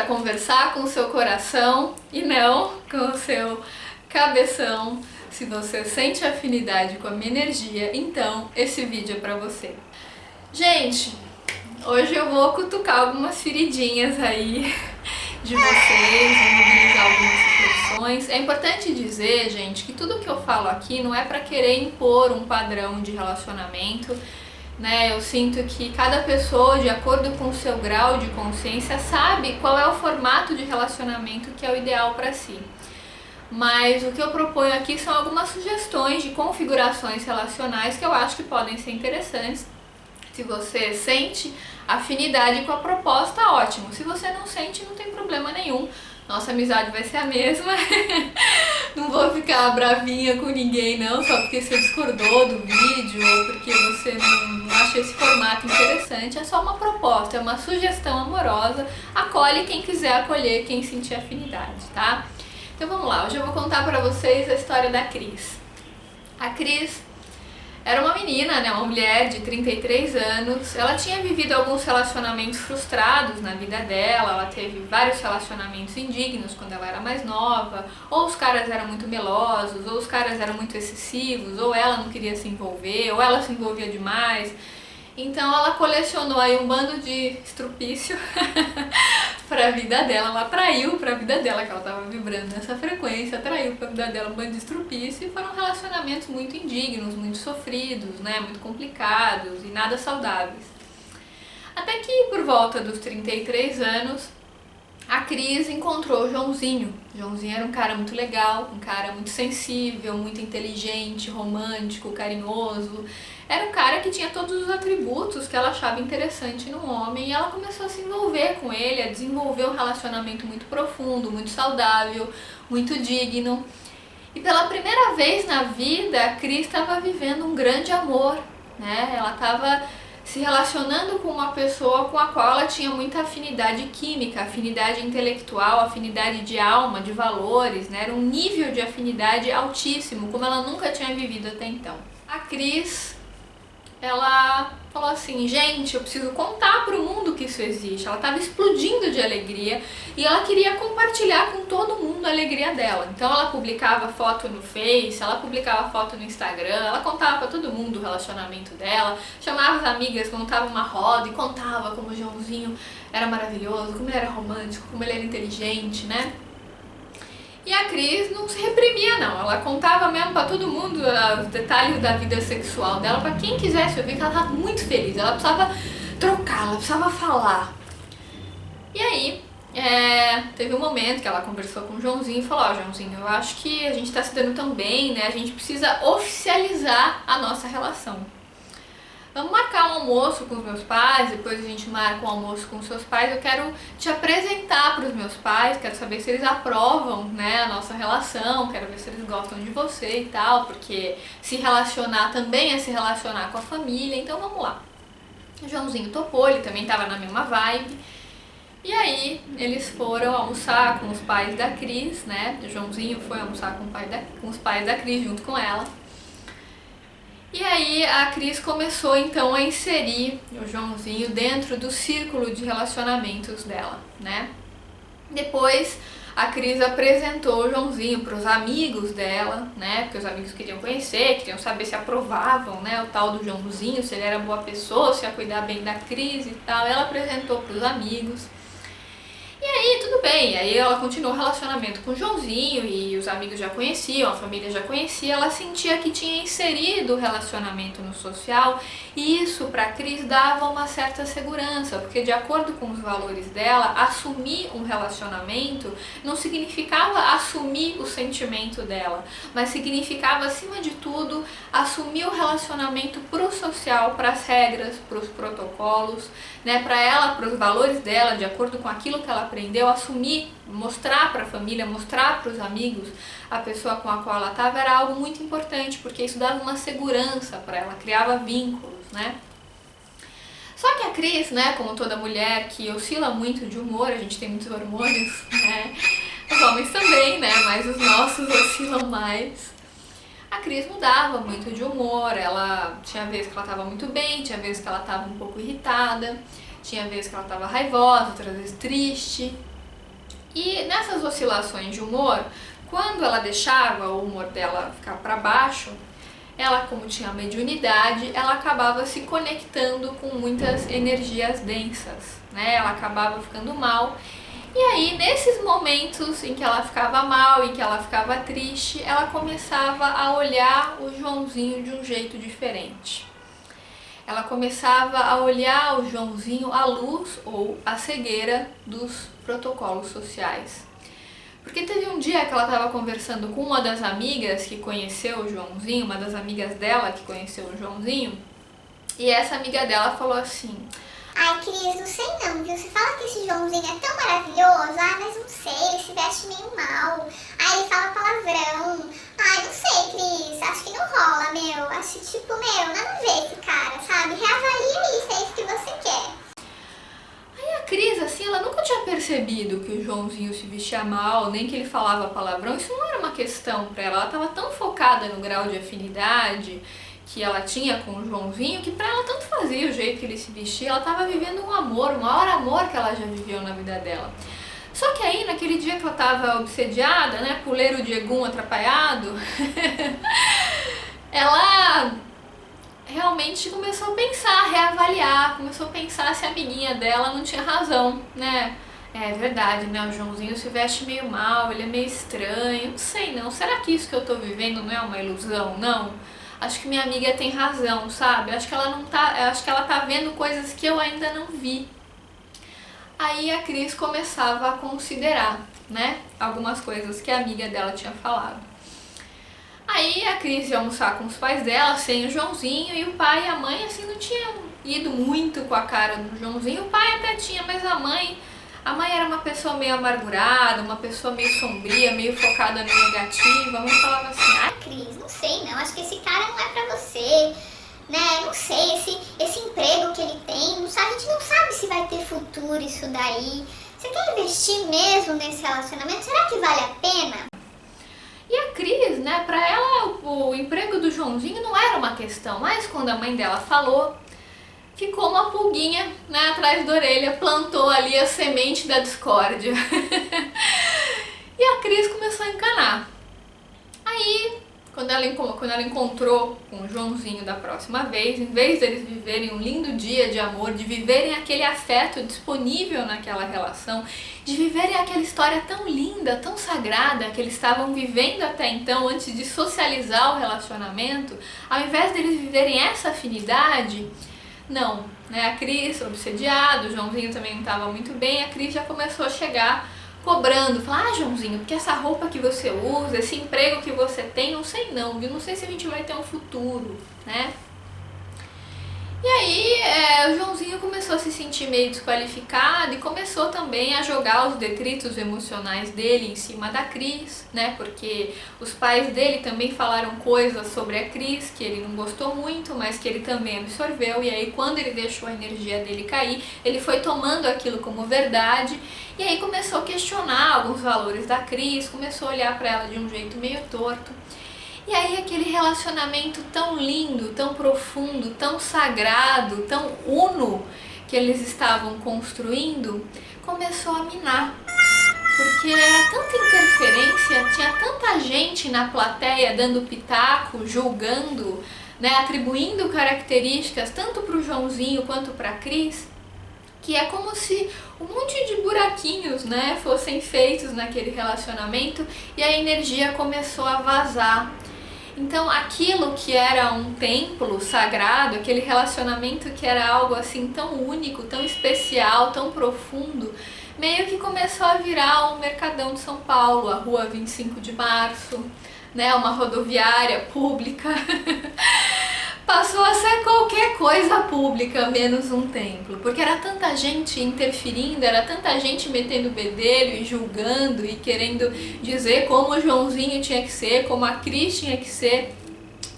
conversar com o seu coração e não com o seu cabeção. Se você sente afinidade com a minha energia, então esse vídeo é pra você. Gente, hoje eu vou cutucar algumas feridinhas aí de vocês, vou mobilizar algumas reflexões. É importante dizer, gente, que tudo que eu falo aqui não é pra querer impor um padrão de relacionamento, né? Eu sinto que cada pessoa, de acordo com o seu grau de consciência, sabe qual é o formato de relacionamento que é o ideal para si. Mas o que eu proponho aqui são algumas sugestões de configurações relacionais que eu acho que podem ser interessantes. Se você sente afinidade com a proposta, ótimo. Se você não sente, não tem problema nenhum. Nossa amizade vai ser a mesma. Não vou ficar bravinha com ninguém não, só porque você discordou do vídeo ou porque você não acha esse formato interessante. É só uma proposta, é uma sugestão amorosa. Acolhe quem quiser acolher, quem sentir afinidade, tá? Então vamos lá, hoje eu vou contar pra vocês a história da Cris. A Cris era uma menina, né, uma mulher de 33 anos. Ela tinha vivido alguns relacionamentos frustrados na vida dela. Ela teve vários relacionamentos indignos quando ela era mais nova. Ou os caras eram muito melosos, ou os caras eram muito excessivos, ou ela não queria se envolver, ou ela se envolvia demais. Então ela colecionou aí um bando de estrupício pra vida dela. Ela atraiu pra vida dela, que ela tava vibrando nessa frequência, atraiu pra vida dela um bando de estrupício, e foram relacionamentos muito indignos, muito sofridos, né, muito complicados e nada saudáveis. Até que por volta dos 33 anos, a Cris encontrou o Joãozinho. O Joãozinho era um cara muito legal, um cara muito sensível, muito inteligente, romântico, carinhoso. Era um cara que tinha todos os atributos que ela achava interessante no homem, e ela começou a se envolver com ele, a desenvolver um relacionamento muito profundo, muito saudável, muito digno. E pela primeira vez na vida, a Cris estava vivendo um grande amor, né? Ela estava se relacionando com uma pessoa com a qual ela tinha muita afinidade química, afinidade intelectual, afinidade de alma, de valores, né? Era um nível de afinidade altíssimo, como ela nunca tinha vivido até então. A Cris, ela falou assim, gente, eu preciso contar para o mundo que isso existe. Ela estava explodindo de alegria e ela queria compartilhar com todo mundo a alegria dela. Então ela publicava foto no Face, ela publicava foto no Instagram, ela contava para todo mundo o relacionamento dela, chamava as amigas, montava uma roda e contava como o Joãozinho era maravilhoso, como ele era romântico, como ele era inteligente, né? E a Cris não se reprimia não, ela contava mesmo pra todo mundo os detalhes da vida sexual dela, pra quem quisesse ouvir, que ela estava muito feliz, ela precisava trocar, ela precisava falar. E aí, teve um momento que ela conversou com o Joãozinho e falou, ó, Joãozinho, eu acho que a gente tá se dando tão bem, né, a gente precisa oficializar a nossa relação. Vamos marcar um almoço com os meus pais, depois a gente marca um almoço com os seus pais. Eu quero te apresentar para os meus pais, quero saber se eles aprovam, né, a nossa relação, quero ver se eles gostam de você e tal, porque se relacionar também é se relacionar com a família, então vamos lá. O Joãozinho topou, ele também estava na mesma vibe. E aí eles foram almoçar com os pais da Cris, né, o Joãozinho foi almoçar com os pais da Cris junto com ela. E aí a Cris começou então a inserir o Joãozinho dentro do círculo de relacionamentos dela, né? Depois a Cris apresentou o Joãozinho para os amigos dela, né? Porque os amigos queriam conhecer, queriam saber se aprovavam, né, o tal do Joãozinho, se ele era boa pessoa, se ia cuidar bem da Cris e tal. Ela apresentou para os amigos. E aí, tudo bem, aí ela continuou o relacionamento com o Joãozinho e os amigos já conheciam, a família já conhecia, ela sentia que tinha inserido o relacionamento no social e isso pra Cris dava uma certa segurança, porque de acordo com os valores dela, assumir um relacionamento não significava assumir o sentimento dela, mas significava, acima de tudo, assumir o relacionamento pro social, pras regras, pros protocolos, né, pra ela, pros valores dela, de acordo com aquilo que ela aprendeu, assumir, mostrar para a família, mostrar para os amigos a pessoa com a qual ela estava era algo muito importante, porque isso dava uma segurança para ela, criava vínculos, né? Só que a Cris, né, como toda mulher que oscila muito de humor, a gente tem muitos hormônios, né? Os homens também, né, mas os nossos oscilam mais. A Cris mudava muito de humor, ela tinha vezes que ela estava muito bem, tinha vezes que ela estava um pouco irritada, tinha vezes que ela estava raivosa, outras vezes triste. E nessas oscilações de humor, quando ela deixava o humor dela ficar para baixo, ela, como tinha mediunidade, ela acabava se conectando com muitas energias densas, né? Ela acabava ficando mal. E aí, nesses momentos em que ela ficava mal, em que ela ficava triste, ela começava a olhar o Joãozinho de um jeito diferente. Ela começava a olhar o Joãozinho à luz ou à cegueira dos protocolos sociais. Porque teve um dia que ela estava conversando com uma das amigas que conheceu o Joãozinho, uma das amigas dela que conheceu o Joãozinho, e essa amiga dela falou assim: ai, Cris, não sei não, viu? Você fala que esse Joãozinho é tão maravilhoso, mas não sei, ele se veste meio mal, ele fala palavrão, não sei, Cris, acho que não rola, meu, acho tipo, nada a ver esse cara, sabe? Reavalia isso, é isso que você quer. Aí a Cris, assim, ela nunca tinha percebido que o Joãozinho se vestia mal, nem que ele falava palavrão. Isso não era uma questão pra ela. Ela estava tão focada no grau de afinidade que ela tinha com o Joãozinho, que pra ela tanto fazia o jeito que ele se vestia. Ela estava vivendo um amor, o maior amor que ela já viveu na vida dela. Só que aí, naquele dia que ela estava obsediada, né, puleiro Diegum atrapalhado, ela realmente começou a pensar, a reavaliar, começou a pensar se a amiguinha dela não tinha razão, né? É verdade, né? O Joãozinho se veste meio mal, ele é meio estranho, não sei não. Será que isso que eu tô vivendo não é uma ilusão? Não. Acho que minha amiga tem razão, sabe? Acho que ela não tá, acho que ela tá vendo coisas que eu ainda não vi. Aí a Cris começava a considerar, né, algumas coisas que a amiga dela tinha falado. Aí a Cris ia almoçar com os pais dela, sem o Joãozinho, e o pai e a mãe, assim, não tinham ido muito com a cara do Joãozinho. O pai até tinha, mas a mãe era uma pessoa meio amargurada, uma pessoa meio sombria, meio focada no negativo. A mãe falava assim: Cris, não sei não, acho que esse cara não é pra você, né? Não sei, esse emprego que ele tem, não sabe, a gente não sabe se vai ter futuro isso daí. Você quer investir mesmo nesse relacionamento? Será que vale a pena? E a Cris, né, pra ela o emprego do Joãozinho não era uma questão, mas quando a mãe dela falou, ficou uma pulguinha, né, atrás da orelha, plantou ali a semente da discórdia. E a Cris começou a encanar. Aí, quando ela encontrou com o Joãozinho da próxima vez, em vez deles viverem um lindo dia de amor, de viverem aquele afeto disponível naquela relação, de viverem aquela história tão linda, tão sagrada que eles estavam vivendo até então, antes de socializar o relacionamento, ao invés deles viverem essa afinidade, não, né? A Cris, obsediada, o Joãozinho também não estava muito bem, a Cris já começou a chegar cobrando, falar: Joãozinho, porque essa roupa que você usa, esse emprego que você tem, não sei não, viu? Não sei se a gente vai ter um futuro, né? E aí o Joãozinho começou a se sentir meio desqualificado e começou também a jogar os detritos emocionais dele em cima da Cris, né? Porque os pais dele também falaram coisas sobre a Cris que ele não gostou muito, mas que ele também absorveu. E aí, quando ele deixou a energia dele cair, ele foi tomando aquilo como verdade. E aí começou a questionar alguns valores da Cris, começou a olhar para ela de um jeito meio torto. E aí aquele relacionamento tão lindo, tão profundo, tão sagrado, tão uno que eles estavam construindo, começou a minar. Porque era tanta interferência, tinha tanta gente na plateia dando pitaco, julgando, né, atribuindo características tanto para o Joãozinho quanto para a Cris, que é como se um monte de buraquinhos, né, fossem feitos naquele relacionamento e a energia começou a vazar. Então aquilo que era um templo sagrado, aquele relacionamento que era algo assim tão único, tão especial, tão profundo, meio que começou a virar um mercadão de São Paulo, a Rua 25 de Março, né, uma rodoviária pública. Passou a ser qualquer coisa pública, menos um templo, porque era tanta gente interferindo, era tanta gente metendo bedelho e julgando e querendo dizer como o Joãozinho tinha que ser, como a Cris tinha que ser,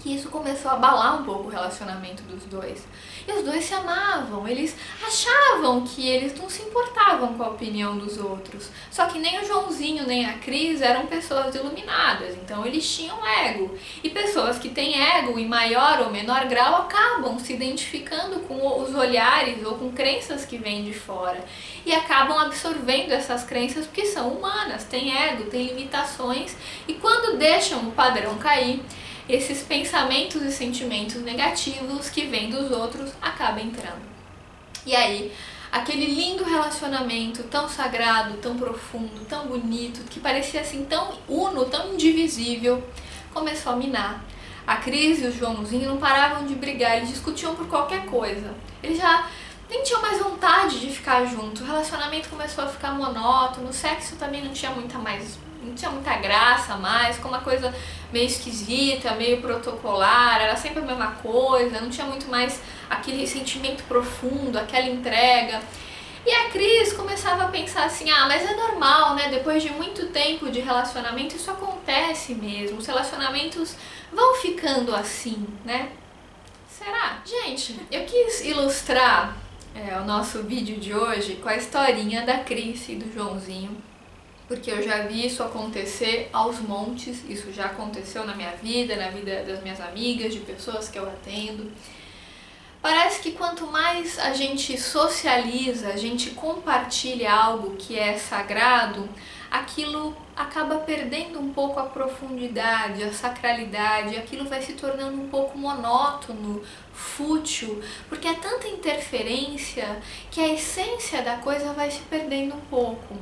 que isso começou a abalar um pouco o relacionamento dos dois. E os dois se amavam, eles achavam que eles não se importavam com a opinião dos outros. Só que nem o Joãozinho nem a Cris eram pessoas iluminadas, então eles tinham ego. E pessoas que têm ego em maior ou menor grau acabam se identificando com os olhares ou com crenças que vêm de fora. E acabam absorvendo essas crenças porque são humanas, têm ego, têm limitações. E quando deixam o padrão cair, esses pensamentos e sentimentos negativos que vêm dos outros acabam entrando. E aí, aquele lindo relacionamento tão sagrado, tão profundo, tão bonito, que parecia assim tão uno, tão indivisível, começou a minar. A Cris e o Joãozinho não paravam de brigar, eles discutiam por qualquer coisa. Eles já nem tinham mais vontade de ficar juntos, o relacionamento começou a ficar monótono, o sexo também não tinha muita graça mais, ficou uma coisa meio esquisita, meio protocolar, era sempre a mesma coisa, não tinha muito mais aquele sentimento profundo, aquela entrega. E a Cris começava a pensar assim, mas é normal, né? Depois de muito tempo de relacionamento, isso acontece mesmo, os relacionamentos vão ficando assim, né? Será? Gente, eu quis ilustrar o nosso vídeo de hoje com a historinha da Cris e do Joãozinho, porque eu já vi isso acontecer aos montes, isso já aconteceu na minha vida, na vida das minhas amigas, de pessoas que eu atendo. Parece que quanto mais a gente socializa, a gente compartilha algo que é sagrado, aquilo acaba perdendo um pouco a profundidade, a sacralidade, aquilo vai se tornando um pouco monótono, fútil, porque é tanta interferência que a essência da coisa vai se perdendo um pouco.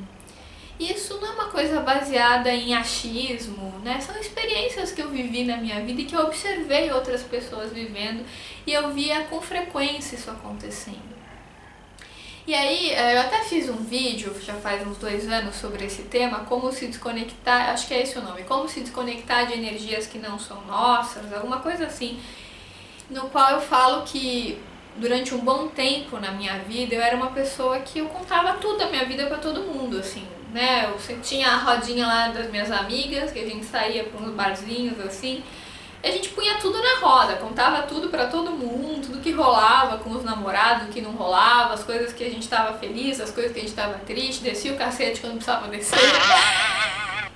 Isso não é uma coisa baseada em achismo, né? São experiências que eu vivi na minha vida e que eu observei outras pessoas vivendo e eu via com frequência isso acontecendo. E aí, eu até fiz um vídeo, já faz uns 2 anos, sobre esse tema, como se desconectar, acho que é esse o nome, como se desconectar de energias que não são nossas, alguma coisa assim, no qual eu falo que durante um bom tempo na minha vida eu era uma pessoa que eu contava tudo da minha vida pra todo mundo, assim, né? Eu tinha a rodinha lá das minhas amigas, que a gente saía pra uns barzinhos, assim, e a gente punha tudo na roda, contava tudo pra todo mundo, tudo que rolava com os namorados, o que não rolava, as coisas que a gente tava feliz, as coisas que a gente tava triste, descia o cacete quando precisava descer.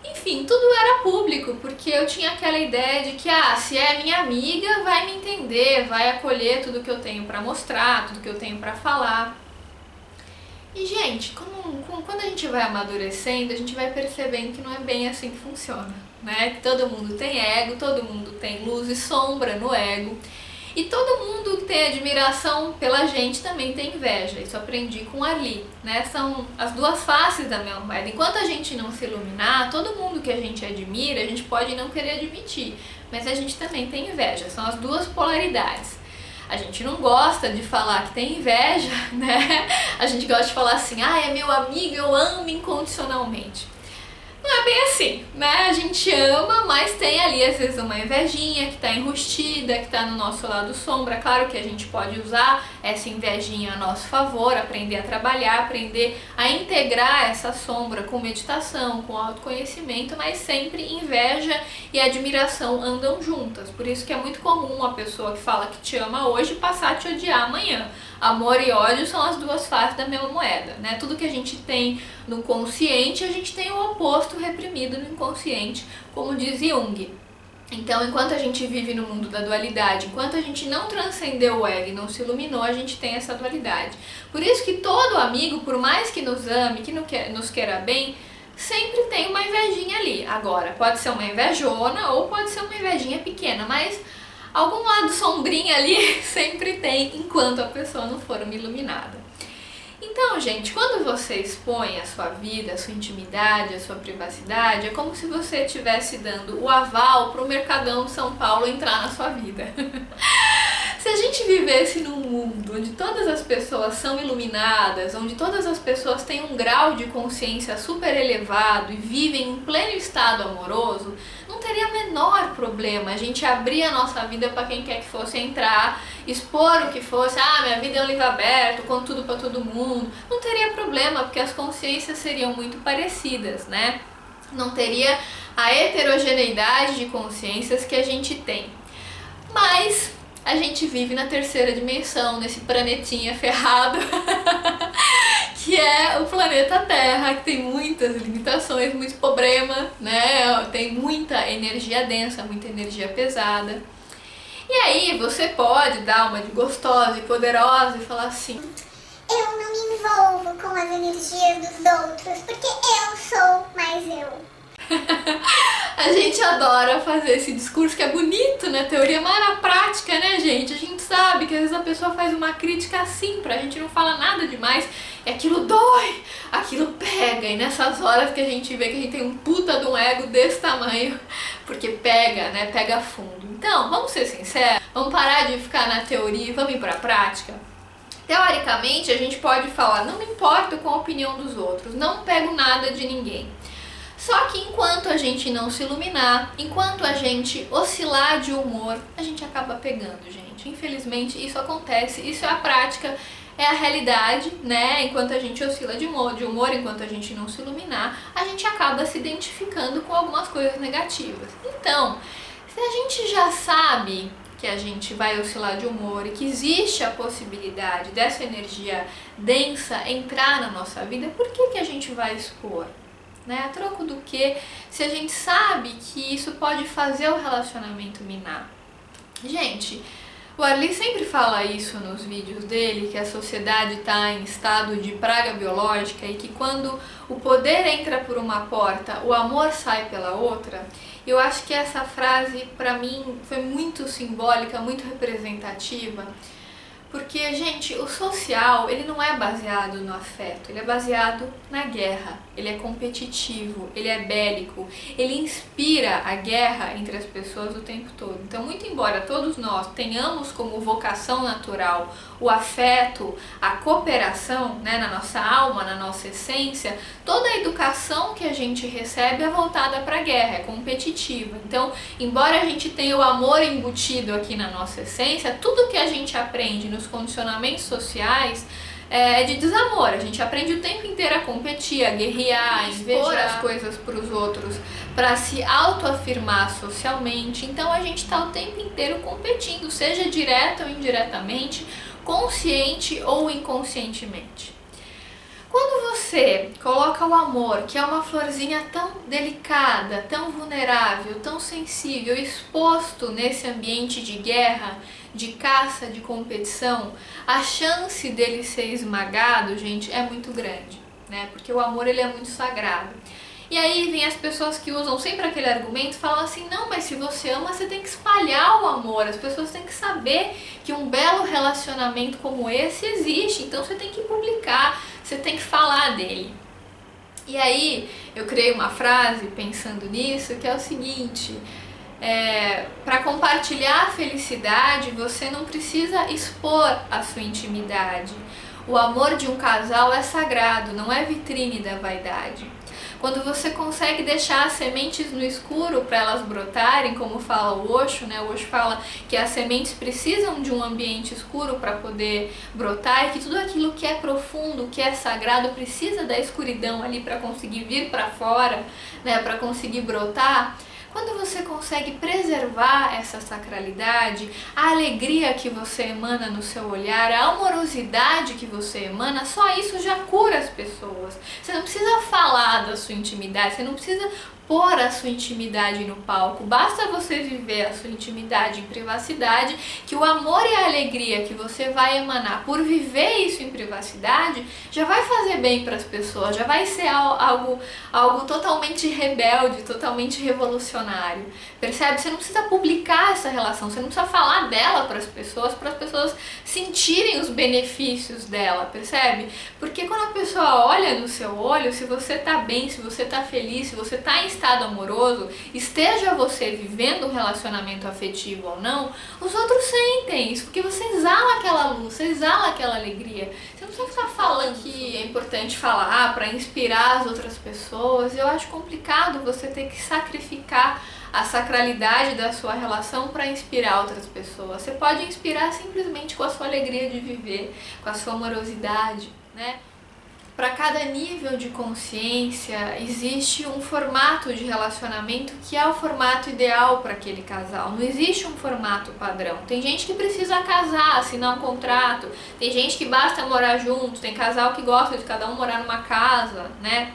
Enfim, tudo era público, porque eu tinha aquela ideia de que, se é minha amiga, vai me entender, vai acolher tudo que eu tenho pra mostrar, tudo que eu tenho pra falar. E, gente, quando a gente vai amadurecendo, a gente vai percebendo que não é bem assim que funciona, né? Que todo mundo tem ego, todo mundo tem luz e sombra no ego. E todo mundo que tem admiração pela gente também tem inveja. Isso eu aprendi com a Li, né? São as duas faces da mesma moeda. Enquanto a gente não se iluminar, todo mundo que a gente admira, a gente pode não querer admitir, mas a gente também tem inveja. São as duas polaridades. A gente não gosta de falar que tem inveja, né? A gente gosta de falar assim, é meu amigo, eu amo incondicionalmente. Não é bem assim, né? A gente ama, mas tem ali às vezes uma invejinha que tá enrustida, que tá no nosso lado sombra. Claro que a gente pode usar essa invejinha a nosso favor, aprender a trabalhar, aprender a integrar essa sombra com meditação, com autoconhecimento, mas sempre inveja e admiração andam juntas. Por isso que é muito comum uma pessoa que fala que te ama hoje passar a te odiar amanhã. Amor e ódio são as duas faces da mesma moeda, né? Tudo que a gente tem no consciente, a gente tem o oposto reprimido no inconsciente, como diz Jung. Então, enquanto a gente vive no mundo da dualidade, enquanto a gente não transcendeu o ego e não se iluminou, a gente tem essa dualidade. Por isso que todo amigo, por mais que nos ame, que nos queira bem, sempre tem uma invejinha ali. Agora, pode ser uma invejona ou pode ser uma invejinha pequena, mas algum lado sombrinho ali sempre tem, enquanto a pessoa não for uma iluminada. Então, gente, quando você expõe a sua vida, a sua intimidade, a sua privacidade, é como se você estivesse dando o aval para o Mercadão de São Paulo entrar na sua vida. Se a gente vivesse num mundo onde todas as pessoas são iluminadas, onde todas as pessoas têm um grau de consciência super elevado e vivem em pleno estado amoroso, não teria menor problema a gente abrir a nossa vida para quem quer que fosse entrar, expor o que fosse, minha vida é um livro aberto, conto tudo para todo mundo. Não teria problema, porque as consciências seriam muito parecidas, né? Não teria a heterogeneidade de consciências que a gente tem. Mas a gente vive na terceira dimensão, nesse planetinha ferrado, que é o planeta Terra, que tem muitas limitações, muito problema, né? Tem muita energia densa, muita energia pesada. E aí você pode dar uma de gostosa e poderosa e falar assim: eu não me envolvo com as energias dos outros, porque eu sou mais eu. A gente adora fazer esse discurso que é bonito na teoria, mas na prática, né, gente? A gente sabe que às vezes a pessoa faz uma crítica assim pra gente, não fala nada demais, e aquilo dói, aquilo pega, e nessas horas que a gente vê que a gente tem um puta de um ego desse tamanho, porque pega, né, pega fundo. Então, vamos ser sinceros, vamos parar de ficar na teoria e vamos ir pra prática? Teoricamente, a gente pode falar, não me importo com a opinião dos outros, não pego nada de ninguém. Só que enquanto a gente não se iluminar, enquanto a gente oscilar de humor, a gente acaba pegando, gente. Infelizmente isso acontece, isso é a prática, é a realidade, né? Enquanto a gente oscila de humor, enquanto a gente não se iluminar, a gente acaba se identificando com algumas coisas negativas. Então, se a gente já sabe que a gente vai oscilar de humor e que existe a possibilidade dessa energia densa entrar na nossa vida, por que a gente vai expor? Né? A troco do que, se a gente sabe que isso pode fazer o relacionamento minar. Gente, o Arli sempre fala isso nos vídeos dele, que a sociedade está em estado de praga biológica e que quando o poder entra por uma porta, o amor sai pela outra. Eu acho que essa frase, para mim, foi muito simbólica, muito representativa. Porque, gente, o social, ele não é baseado no afeto, ele é baseado na guerra, ele é competitivo, ele é bélico, ele inspira a guerra entre as pessoas o tempo todo. Então, muito embora todos nós tenhamos como vocação natural o afeto, a cooperação, né, na nossa alma, na nossa essência, toda a educação que a gente recebe é voltada para a guerra, é competitiva. Então, embora a gente tenha o amor embutido aqui na nossa essência, tudo que a gente aprende nos condicionamentos sociais é de desamor. A gente aprende o tempo inteiro a competir, a guerrear, a expor as coisas para os outros, para se autoafirmar socialmente. Então a gente está o tempo inteiro competindo, seja direta ou indiretamente, consciente ou inconscientemente. Quando você coloca o amor, que é uma florzinha tão delicada, tão vulnerável, tão sensível, exposto nesse ambiente de guerra, de caça, de competição, a chance dele ser esmagado, gente, é muito grande, né? Porque o amor, ele é muito sagrado. E aí vem as pessoas que usam sempre aquele argumento, falam assim, não, mas se você ama, você tem que espalhar o amor, as pessoas têm que saber que um belo relacionamento como esse existe, então você tem que publicar, você tem que falar dele. E aí eu criei uma frase pensando nisso, que é o seguinte: para compartilhar a felicidade, você não precisa expor a sua intimidade. O amor de um casal é sagrado, não é vitrine da vaidade. Quando você consegue deixar as sementes no escuro para elas brotarem, como fala o Osho, né? O Osho fala que as sementes precisam de um ambiente escuro para poder brotar e que tudo aquilo que é profundo, que é sagrado, precisa da escuridão ali para conseguir vir para fora, né? Para conseguir brotar. Quando você consegue preservar essa sacralidade, a alegria que você emana no seu olhar, a amorosidade que você emana, só isso já cura as pessoas. Você não precisa falar da sua intimidade, você não precisa pôr a sua intimidade no palco, basta você viver a sua intimidade em privacidade, que o amor e a alegria que você vai emanar por viver isso em privacidade já vai fazer bem para as pessoas, já vai ser algo totalmente rebelde, totalmente revolucionário. Percebe? Você não precisa publicar essa relação, você não precisa falar dela para as pessoas sentirem os benefícios dela, percebe? Porque quando a pessoa olha no seu olho, se você tá bem, se você tá feliz, se você tá em estado amoroso, esteja você vivendo um relacionamento afetivo ou não, os outros sentem isso, porque você exala aquela luz, você exala aquela alegria. Você não precisa ficar falando que é importante falar para inspirar as outras pessoas. Eu acho complicado você ter que sacrificar a sacralidade da sua relação para inspirar outras pessoas. Você pode inspirar simplesmente com a sua alegria de viver, com a sua amorosidade, né? para cada nível de consciência existe um formato de relacionamento que é o formato ideal para aquele casal. Não existe um formato padrão. Tem gente que precisa casar, assinar um contrato, tem gente que basta morar junto, tem casal que gosta de cada um morar numa casa, né?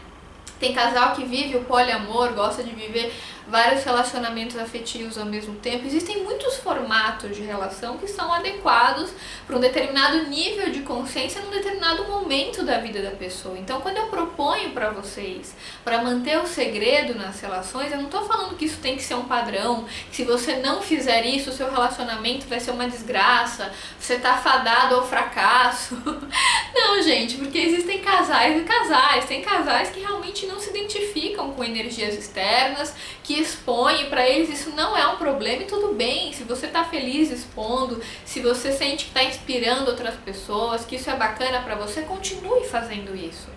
Tem casal que vive o poliamor, gosta de viver vários relacionamentos afetivos ao mesmo tempo. Existem muitos formatos de relação que são adequados para um determinado nível de consciência num determinado momento da vida da pessoa. Então, quando eu proponho para vocês para manter o segredo nas relações, eu não estou falando que isso tem que ser um padrão, que se você não fizer isso, o seu relacionamento vai ser uma desgraça, você está fadado ao fracasso. Não, gente, porque existem casais e casais. Tem casais que realmente não se identificam com energias externas, que expõem, para eles isso não é um problema e tudo bem. Se você tá feliz expondo, se você sente que tá inspirando outras pessoas, que isso é bacana para você, continue fazendo isso.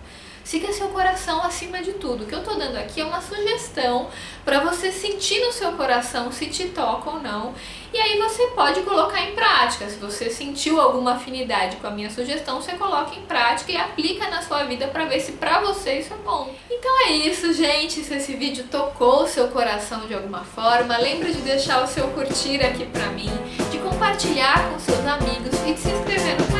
Siga seu coração acima de tudo. O que eu tô dando aqui é uma sugestão para você sentir no seu coração se te toca ou não. E aí você pode colocar em prática. Se você sentiu alguma afinidade com a minha sugestão, você coloca em prática e aplica na sua vida para ver se para você isso é bom. Então é isso, gente. Se esse vídeo tocou o seu coração de alguma forma, lembre de deixar o seu curtir aqui para mim, de compartilhar com seus amigos e de se inscrever no canal.